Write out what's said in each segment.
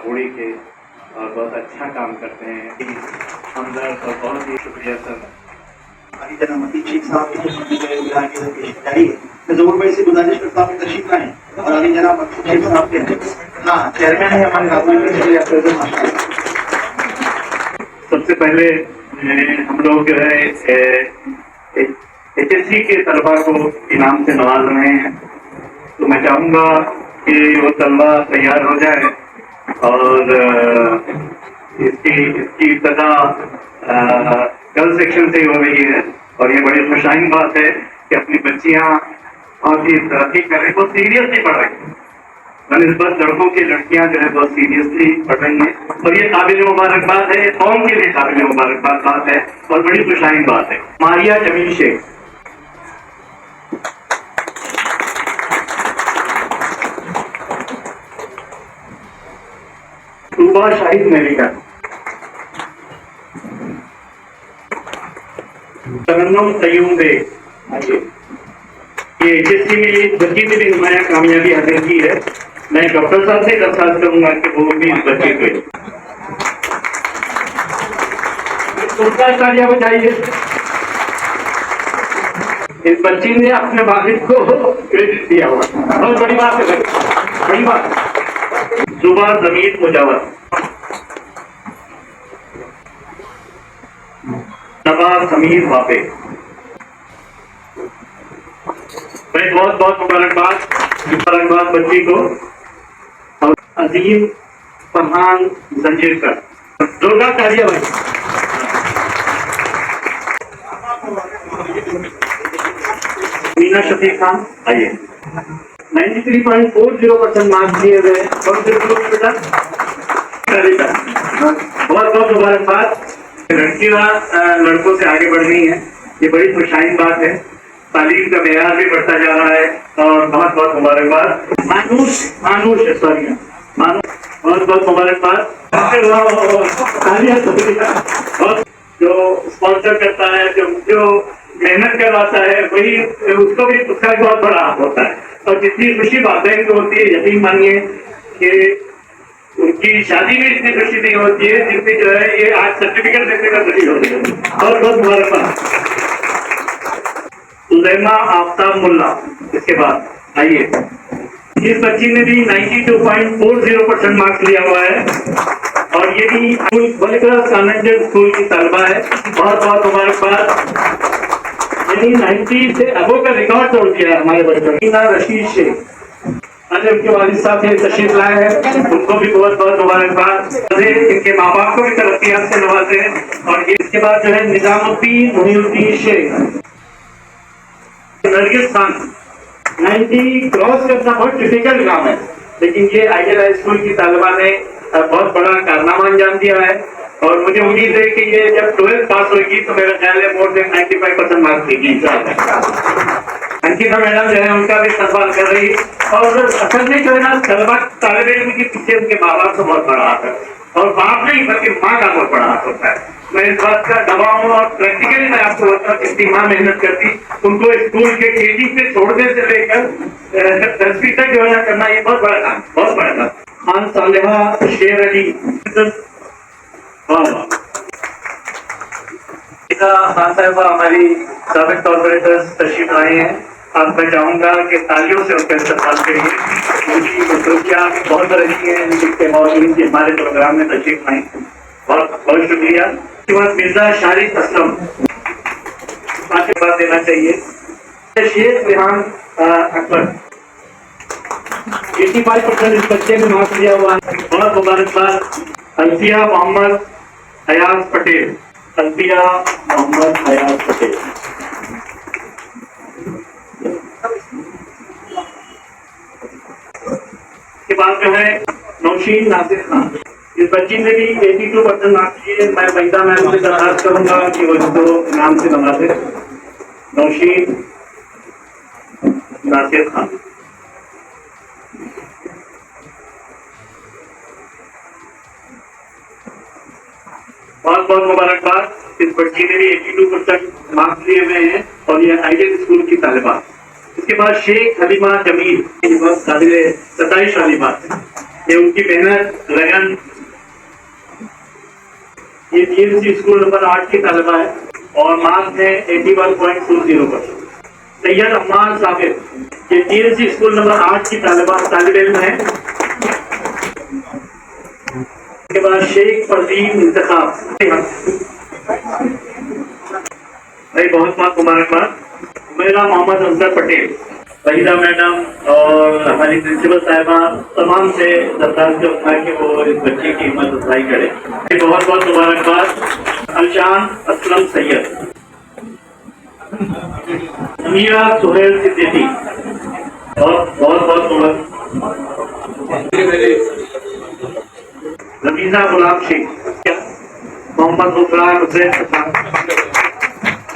काकोड़ी के और बहुत अच्छा काम करते हैं हमदर्द और बहुत ही शुक्रिया सर। हमारी जनामती शेख साहब की तशरीफ लाई है। मैं जरूर भाई से गुजारिश करता हूँ कि तशरीफ लाएं और अली जनाब मकसूद शेख साहब के हाँ चेयरमैन है हमारे गाँव। सबसे पहले हम लोग जो है HSC के तलबा को इनाम से नवाज रहे हैं, तो मैं चाहूँगा कि वो तलबा तैयार हो जाए और इसकी इब्तदा गर्ल सेक्शन से हो रही है और ये बड़ी खुशाइन बात है कि अपनी बच्चियाँ बहुत ही तरक्की कर रही, बहुत सीरियसली पढ़ रही हैं बनिस्बत लड़कों की लड़कियां जो है बहुत सीरियसली पढ़ रही हैं और ये काबिल मुबारकबाद है, कौम के लिए काबिल मुबारकबाद बात है और बड़ी खुशाइन बात है। मारिया जमील शेख, तूबा शाहिद मेरिका, तरन्नुम तय्यूम बेग, ये HSC में बच्ची ने भी नुमाया कामयाबी हासिल की है। मैं डॉक्टर साहब से दरख्वास्त करूंगा कि वो भी इस बच्चे को तालियां बजाइए। इस बच्ची ने अपने वालिद को क्रेडिट दिया हुआ, बहुत बड़ी बात है, बड़ी बात। जुबा जमीर मुजावर, नवाज समीर वापे, मैं बहुत बहुत मुबारकबाद बच्ची को। और अजीम फरहान जंजीर का जोरदार तालियां भाई। मीना शफीक खान, आइए। 93.40% मार्क्स दिए गए, बहुत बहुत मुबारकबाद। लड़कियां लड़कों से आगे बढ़ रही हैं, ये बड़ी खुशाइन बात है, तालीम का मेयार भी बढ़ता जा रहा है और बहुत बहुत मुबारकबाद। बहुत बहुत मुबारकबाद। जो स्पॉन्सर करता है, जो मेहनत करवाता है, वही उसको भी उसका बहुत बड़ा हाथ होता है और जितनी खुशी वाकई को होती है, यकीन मानिए कि उनकी शादी में इतनी खुशी नहीं होती है जितनी जो है ये आज सर्टिफिकेट देने का खुशी होती है। बहुत बहुत मुबारकबाद। सुलैमा आफ्ताब मुल्ला, इसके बाद आइए। इस बच्ची ने भी 92.40% मार्क्स लिया हुआ है और ये भी स्कूल की तलबा है, बहुत बहुत मुबारकबाद। यानी 90 से अबो का रिकॉर्ड तोड़ दिया हमारे बच्चों। रशीद शेख आज उनके वालिद साहब से तशरीफ लाए हैं, उनको भी बहुत बहुत मुबारकबाद। इनके माँ बाप को भी तरक्कियात से नवाजे। और इसके बाद जो है निजामुद्दीन मुहीउद्दीन शेख, नरगिस खान। 90 क्रॉस करना बहुत डिफिकल्ट काम है, लेकिन ये आइडियल स्कूल की तालिबा ने बहुत बड़ा कारनामा अंजाम दिया है और मुझे उम्मीद है कि ये जब 12th पास होगी तो मेरा ख्याल है मोर देन 95% मार्क्स देगी। अंकिता मैडम जो है उनका भी इस्तेमाल कर रही है और असल में जो है ना तलबा तालिब इल्म के पीछे उनके माँ बाप का बहुत बड़ा हाथ है और बाप नहीं बल्कि माँ का बहुत बड़ा हाथ होता है। मैं इस बात का दबाव हूँ और प्रैक्टिकली मैं आपको बताऊँ कितनी माँ मेहनत करती, उनको स्कूल के KG से छोड़ने से लेकर 10वीं तक जो है करना, ये बहुत बड़ा काम, बहुत बड़ा काम। खान सालेहा शेर अली, खान साहिबा हमारी साबिक कॉर्पोरेटर तशरीफ लाए हैं, आप मैं चाहूंगा कि तालियों से उनका इस्तेमाल करिए। उनकी मसरूफियात बहुत रही है, जिसके बावजूद हमारे प्रोग्राम में तशरीफ लाए, बहुत बहुत शुक्रिया। उसके बाद मिर्जा शारिक असलम आशीर्वाद देना चाहिए। शेख रेहान अकबर 85% इस बच्चे ने मार्क्स लिया हुआ है, बहुत मुबारकबाद। अल्फिया मोहम्मद हयाज पटेल, अल्फिया मोहम्मद हयाज पटेल। के बाद जो है नौशीन नासिर खान, इस बच्ची ने भी 82% मार्क्स लिए। मैं वहीदा मैम से दरखास्त करूंगा कि वो इसको नाम से नवाजे। नौशीन नासिर खान, बहुत बहुत मुबारकबाद। इस बच्ची ने भी 82% मार्क्स लिए हुए हैं और ये आइडियल स्कूल की तालिबा। इसके बाद शेख हलीमा जमील, बहुत काबिल 27 वाली बात है। ये उनकी मेहनत लगन। ये TNC स्कूल नंबर 8 की तालिबा है और मार्क्स है 81.20%। सैयद अम्मार साबिर, ये TNC स्कूल नंबर 8 की तालिब इल्म है। के बाद शेख परवीन इंतखाब भाई, बहुत बहुत मुबारकबाद। मेरा मोहम्मद अजहर पटेल, वहीदा मैडम और हमारी प्रिंसिपल साहिबा तमाम से दरखास्त करता है कि वो इस बच्चे की हिम्मत अफजाई करे। बहुत बहुत मुबारकबाद। अलशान असलम सैयद, अमीरा सुहेल सिद्दीकी, बहुत बहुत मुबारक। रमीजा गुलाब शेख, मोहम्मद गुफरान हुसैन,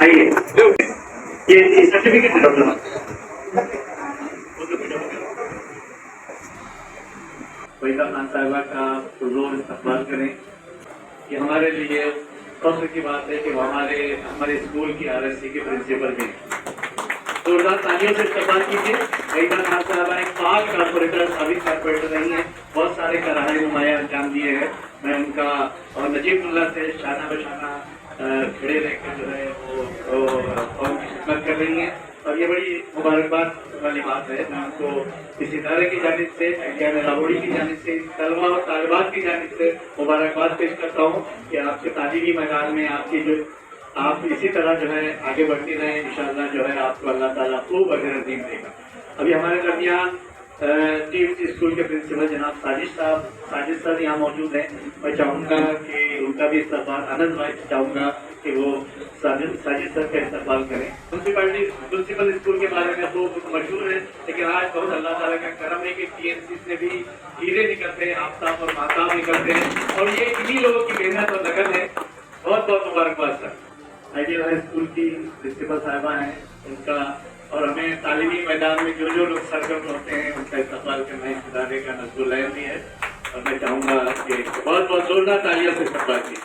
आइए ये सर्टिफिकेट है डॉक्टर। वहीदा खान साहिबा का हुजूर इस्तकबाल करें। कि हमारे लिए फख्र की बात है कि वो हमारे स्कूल की RSC के प्रिंसिपल भी। जोरदार तालियों से इस्तकबाल कीजिए। वहीदा खान साहिबा एक पाक कारपोरेटर, साबिक कारपोरेटर रही हैं, बहुत सारे करारे नुमाया अंजाम दिए हैं। मैं उनका और नजीबुल्लाह से शाना बशाना खड़े रहकर जो है वो उनकी खिदमत कर रही हैं और ये बड़ी मुबारकबाद वाली बात है। मैं उनको इस इदारे की जानिब से, लाहौरी की जानिब से, तलबा और तालिबात की जानिब से मुबारकबाद पेश करता हूँ कि आपके तालीमी मैदान में आप इसी तरह जो है आगे बढ़ती रहें। इंशाअल्लाह जो है आपको अल्लाह ताला खूब अजर अज़ीम देगा। अभी हमारे दरमियान TNC स्कूल के प्रिंसिपल जनाब साजिद सर यहाँ मौजूद हैं। मैं चाहूँगा कि उनका भी इस्तकबाल, आनंद भाई चाहूँगा कि वो साजिद सर का इस्तकबाल करें। प्रिंसिपल स्कूल के बारे में तो मशहूर है, लेकिन आज बहुत अल्लाह ताला का करम है कि TNC से भी हीरे निकलते हैं, आफ्ताब और माताब निकलते हैं और ये इन्हीं लोगों की मेहनत और लगन है। बहुत बहुत मुबारकबाद सर। आइडियल हाई स्कूल की प्रिंसिपल साहिबा हैं, उनका और हमें तालीमी मैदान में जो लोग सरगर्म होते हैं उनका इस्तकबाल करना इस इदारे का नज़्बुल-ए-आइन भी है और मैं चाहूँगा कि बहुत बहुत जोरदार तालियों से इस्तकबाल की।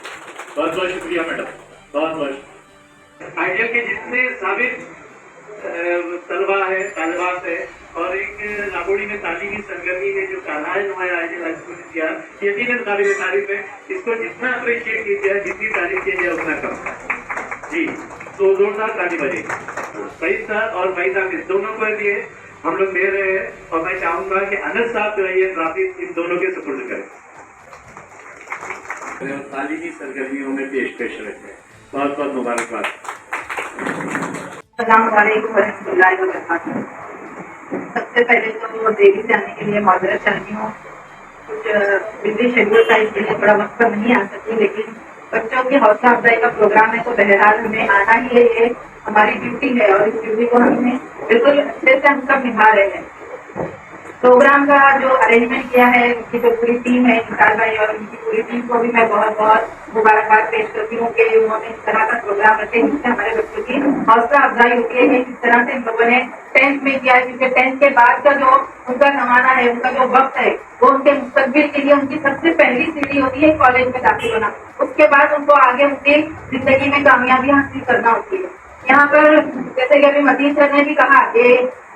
बहुत बहुत शुक्रिया मैडम, बहुत बहुत। आइडियल के जितने साबिक तलबा है, तालिबात है और एक लाहौरी में तालीमी सरगर्मी में जो कारनामे नुमाया आइडियल हाई स्कूल ने किया, यकीनन काबिल तारीफ है। इसको जितना अप्रिशिएट किया जाए, जितनी तारीफ की जाए उतना कम जी। तो जोरदार ताली बजे सईद साहब और भाई साहब, इस दोनों को लिए हम लोग दे रहे हैं और मैं चाहूंगा कि अनस साहब जो है ये ट्रॉफी इन दोनों के सुपुर्द करें, तालीमी सरगर्मियों में पेश रखें। बहुत बहुत मुबारकबाद। सबसे पहले तो देवी से आने के लिए माजरत चाहती हूँ। कुछ बिजली शेड्यूल का इसके लिए थोड़ा वक्त पर नहीं आ सकती, लेकिन बच्चों की हौसला अफजाई का प्रोग्राम है तो बहरहाल हमें आना ही है। ये हमारी ड्यूटी है और इस ड्यूटी को हमने बिल्कुल अच्छे से हम सब निभा रहे हैं। प्रोग्राम का जो अरेंजमेंट किया है उनकी जो पूरी टीम है, निसार भाई और उनकी पूरी टीम को भी मैं बहुत बहुत मुबारकबाद पेश करती हूँ कि उन्होंने इस तरह का प्रोग्राम रखे जिससे हमारे बच्चों की हौसला अफजाई होती है। जिस तरह से इन लोगों ने 10th में किया है, क्योंकि 10th के बाद का जो उनका जमाना है, उनका जो वक्त है, वो उनके मुस्तकबिल के लिए उनकी सबसे पहली सीढ़ी होती है कॉलेज में दाखिल होना। उसके बाद उनको आगे उनकी जिंदगी में कामयाबी हासिल करना होती है। यहाँ पर जैसे कि अभी मतीन सर ने भी कहा कि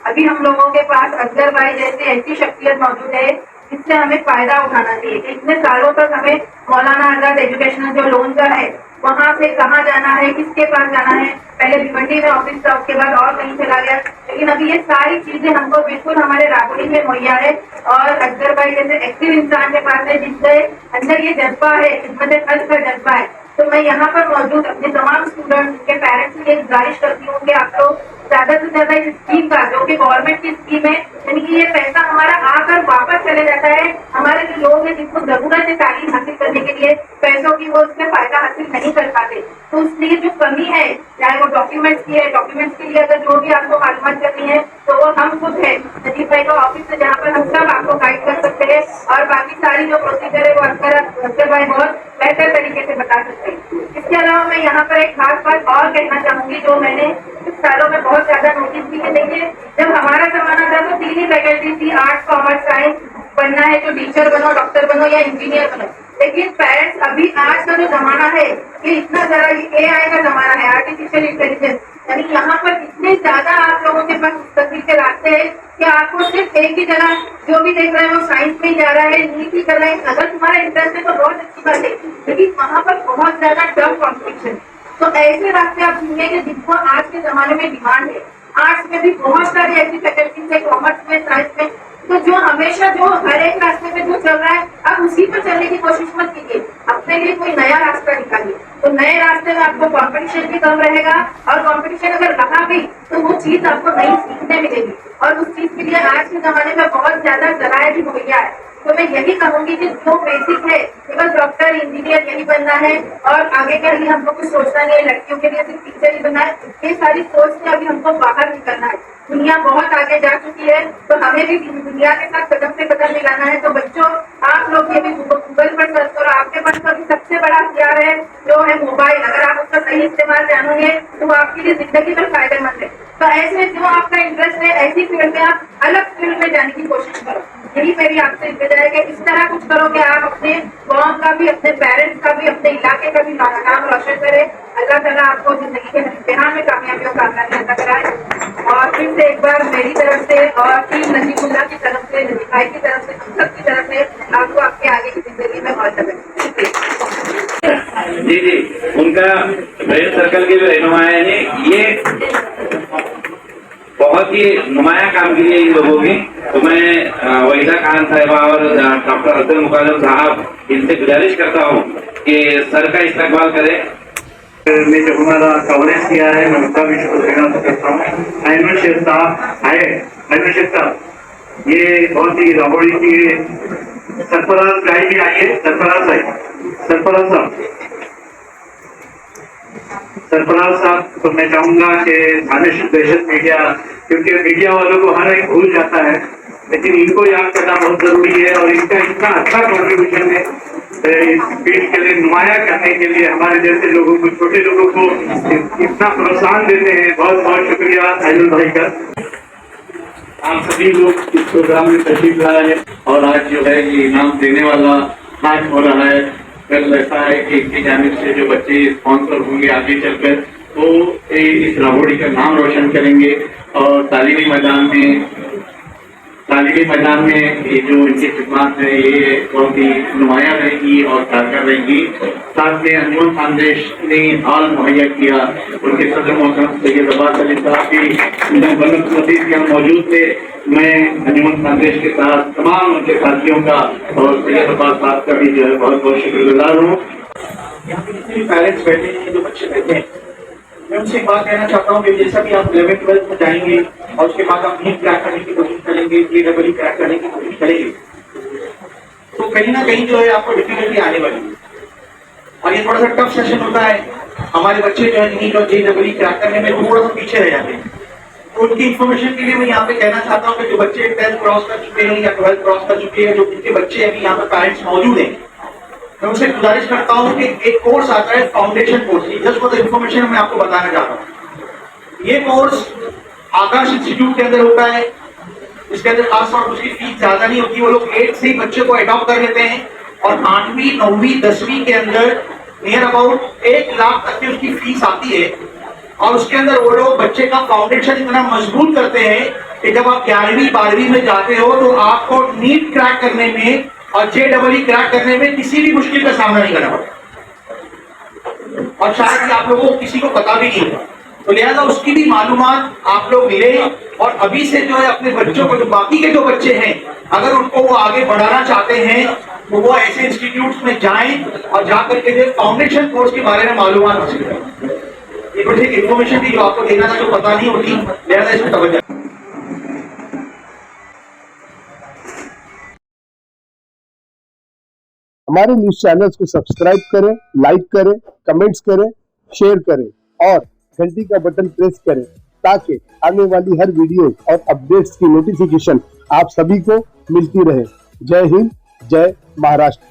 अभी हम लोगों के पास अजगर भाई जैसे ऐसी शख्सियत मौजूद है जिससे हमें फायदा उठाना चाहिए। इतने सालों तक हमें मौलाना आजाद एजुकेशनल जो लोन का है वहाँ से कहाँ जाना है, किसके पास जाना है, पहले भिवंडी में ऑफिस था, उसके बाद और कहीं चला गया, लेकिन अभी ये सारी चीजें हमको बिल्कुल हमारे राबड़ी में मुहैया है और अजगर भाई जैसे एक्टिव इंसान के पास है जिससे अंदर ये जज्बा है, खिदमत खल्क का जज्बा है। तो मैं यहाँ पर मौजूद अपने तमाम स्टूडेंट्स के पेरेंट्स की गुजारिश करती हूँ कि आप लोग ज्यादा से ज्यादा इस स्कीम का, जो कि गवर्नमेंट की स्कीम है, यानी कि ये पैसा हमारा आकर वापस चले जाता है। हमारे जो लोग हैं जिनको जरूरत है तालीम हासिल करने के लिए पैसों की, वो उसमें फायदा हासिल नहीं कर पाते। तो इसलिए जो कमी है, चाहे वो डॉक्यूमेंट्स की है, डॉक्यूमेंट्स के लिए अगर जो भी आपको मालूमात करनी है तो वो हम खुद है नजीब भाई का ऑफिस है, जहाँ पर हम सब आपको गाइड कर सकते हैं और बाकी सारी जो प्रोसीजर है वो अक्सर भाई बहुत बेहतर तरीके से बता सकते हैं। इसके अलावा मैं यहाँ पर एक खास बात और कहना चाहूंगी जो मैंने कुछ सालों में बहुत ज्यादा नोटिस की है। देखिए, जब हमारा जमाना था तो 3 ही फैकल्टी थी, आर्ट, कॉमर्स, साइंस। बनना है तो टीचर बनो, डॉक्टर बनो या इंजीनियर बनो। लेकिन पेरेंट्स अभी आज का जो जमाना है ये इतना जरा AI का जमाना है, आर्टिफिशियल इंटेलिजेंस। यानी यहाँ पर इतने ज्यादा आप लोगों के पास मुस्तकिल के रास्ते हैं कि आपको सिर्फ एक ही जगह जो भी देख रहे हैं वो साइंस में जा रहा है, नीट ही कर रहा है। अगर तुम्हारा इंटरेस्ट है तो बहुत अच्छी बात है, लेकिन वहाँ पर बहुत ज्यादा टफ कॉम्पिटिशन है। तो ऐसे रास्ते आप ढूंढेंगे जिनको आज के जमाने में डिमांड है। आर्ट्स में भी बहुत सारी ऐसी फैकल्टीज है, कॉमर्स में, साइंस में, तो जो हमेशा जो हर एक रास्ते में जो चल रहा है आप उसी पर चलने की कोशिश मत कीजिए, अपने लिए कोई नया रास्ता निकालिए। तो नए रास्ते में आपको कंपटीशन भी कम रहेगा, और कंपटीशन अगर रहा भी तो वो चीज आपको नई सीखने मिलेगी, और उस चीज के लिए आज के जमाने में बहुत ज्यादा जराए भी मुहैया है। तो मैं यही कहूंगी कि जो बेसिक है कि बस डॉक्टर, इंजीनियर यही बनना है और आगे के लिए हमको कुछ सोचना नहीं है, लड़कियों के लिए सिर्फ टीचर ही बनना है, ये सारी सोच से अभी हमको बाहर निकलना है। दुनिया बहुत आगे जा चुकी है, तो हमें भी दुनिया के साथ कदम से कदम मिलाना है। तो बच्चों, आप लोग ये भी गूगल पर सर्च करो, आपके पास तो अभी सबसे बड़ा हथियार है जो है मोबाइल। अगर आप उसका सही इस्तेमाल जानोगे तो वो आपके लिए जिंदगी भर फायदेमंद है। तो ऐसे जो आपका इंटरेस्ट है ऐसी फील्ड में आप अलग फील्ड में जाने की कोशिश करो। यही मेरी आपसे इल्तिजा है कि इस तरह कुछ करो कि आप अपने कौम का भी, अपने पेरेंट्स का भी, अपने इलाके का भी नाम रोशन करें। अल्लाह ताला आपको जिंदगी के हर इम्तिहान में कामयाबियों का कामयाबी अता कराए। और फिर से एक बार मेरी तरफ से और टीम नजीबुल्लाह की तरफ से, नजीब भाई की तरफ से, हम सब की तरफ से आपको आपके आगे की जिंदगी में बहुत जी जी, उनका ब्रेन सर्कल के जो रहनुमा है ये बहुत ही नुमाया काम किए इन लोगों की। तो मैं वहीदा खान साहिबा और डॉक्टर अब्दुल मुकादम साहब इनसे गुजारिश करता हूँ कि सर का इस्तकबाल करें। ने जो हमारा कवरेज किया है मैं उनका भी शुक्रिया करता हूँ। अहमद शेख साहब आए, अहमद शेख साहब ये बहुत ही राबड़ी की सरफराज भाई भी आइए, सरफराज साहब सरफराज साहब को मैं चाहूंगा कि दानिश दहशत मीडिया, क्योंकि मीडिया वालों को हर एक भूल जाता है, लेकिन इनको याद करना बहुत जरूरी है। और इनका इतना अच्छा कॉन्ट्रीब्यूशन है इस फील्ड के लिए नुमाया करने के लिए, हमारे जैसे लोगों को, छोटे लोगों को इतना प्रोत्साहन देते हैं। बहुत बहुत शुक्रिया साहिल भाई का। आप सभी लोग इस प्रोग्राम में तशरीफ लाए हैं और आज जो है ये इनाम देने वाला आज हो रहा है। कल ऐसा है कि इनकी जानिब से जो बच्चे स्पॉन्सर होंगे आगे चलकर वो इस राबोड़ी का नाम रोशन करेंगे और तालीमी मैदान में ये जो इनकी खिदमत है ये बहुत ही नुमाया रहेगी और कारगर रहेगी। साथ में अंजुमन खानदेश ने हाल मुहैया किया, उनके सदर मोहतरम सैयद अब्बास अली साहब भी यहाँ मौजूद थे। मैं अंजुमन खानदेश के साथ तमाम उनके साथियों का और सैयद अब्बास साहब का भी जो है बहुत बहुत शुक्रगुजार हूँ। यहाँ पे जितने भी पेरेंट्स बैठे हैं, जो बच्चे बैठे हैं, मैं उनसे एक बात कहना चाहता हूँ कि जैसा भी आप 11th-12th में जाएंगे और उसके बाद आप नीट क्रैक करने की कोशिश करेंगे, JEE क्रैक करने की कोशिश करेंगे, तो कहीं ना कहीं जो है आपको डिफिकल्टी आने वाली है और ये थोड़ा सा टफ सेशन होता है। हमारे बच्चे जो है नीट और JEE क्रैक करने में थोड़ा सा पीछे रह जाते हैं। तो उनकी इन्फॉर्मेशन के लिए मैं यहाँ पे कहना चाहता हूँ कि जो बच्चे 10th क्रॉस कर चुके हैं या 12th क्रॉस कर चुके हैं, जो जिनके बच्चे अभी यहाँ पर पेरेंट्स मौजूद हैं, मैं उनसे गुजारिश करता हूँ कि एक कोर्स आता है foundation course. Just for the information मैं आपको बताना चाहता हूँ, ये कोर्स आकाश इंस्टीट्यूट के अंदर होता है। इसके अंदर खासतौर पर उसकी फीस ज्यादा नहीं होती, वो लोग 8 से ही बच्चे को अडॉप्ट कर लेते हैं और 8वीं 9वीं 10वीं के अंदर नियर अबाउट 1 लाख तक की उसकी फीस आती है। और उसके अंदर वो लोग बच्चे का फाउंडेशन इतना मजबूत करते हैं कि जब आप 11वीं 12वीं में जाते हो तो आपको नीट क्रैक करने में और JEE क्रैक करने में किसी भी मुश्किल का सामना नहीं करना पड़ता और शायद ही आप लोगों को किसी को पता भी नहीं होगा। तो लिहाजा उसकी भी मालूमात आप लोग मिले और अभी से जो है अपने बच्चों को, जो बाकी के जो बच्चे हैं, अगर उनको वो आगे बढ़ाना चाहते हैं तो वो ऐसे इंस्टीट्यूट्स में जाएं और जाकर के जो फाउंडेशन कोर्स के बारे में मालूमात हासिल करें। ये कुछ एक इन्फॉर्मेशन थी जो आपको देना था, जो पता नहीं होती, लिहाजा इसमें तवज्जो। हमारे न्यूज चैनल्स को सब्सक्राइब करें, लाइक करें, कमेंट्स करें, शेयर करें और घंटी का बटन प्रेस करें ताकि आने वाली हर वीडियो और अपडेट्स की नोटिफिकेशन आप सभी को मिलती रहे। जय हिंद, जय महाराष्ट्र।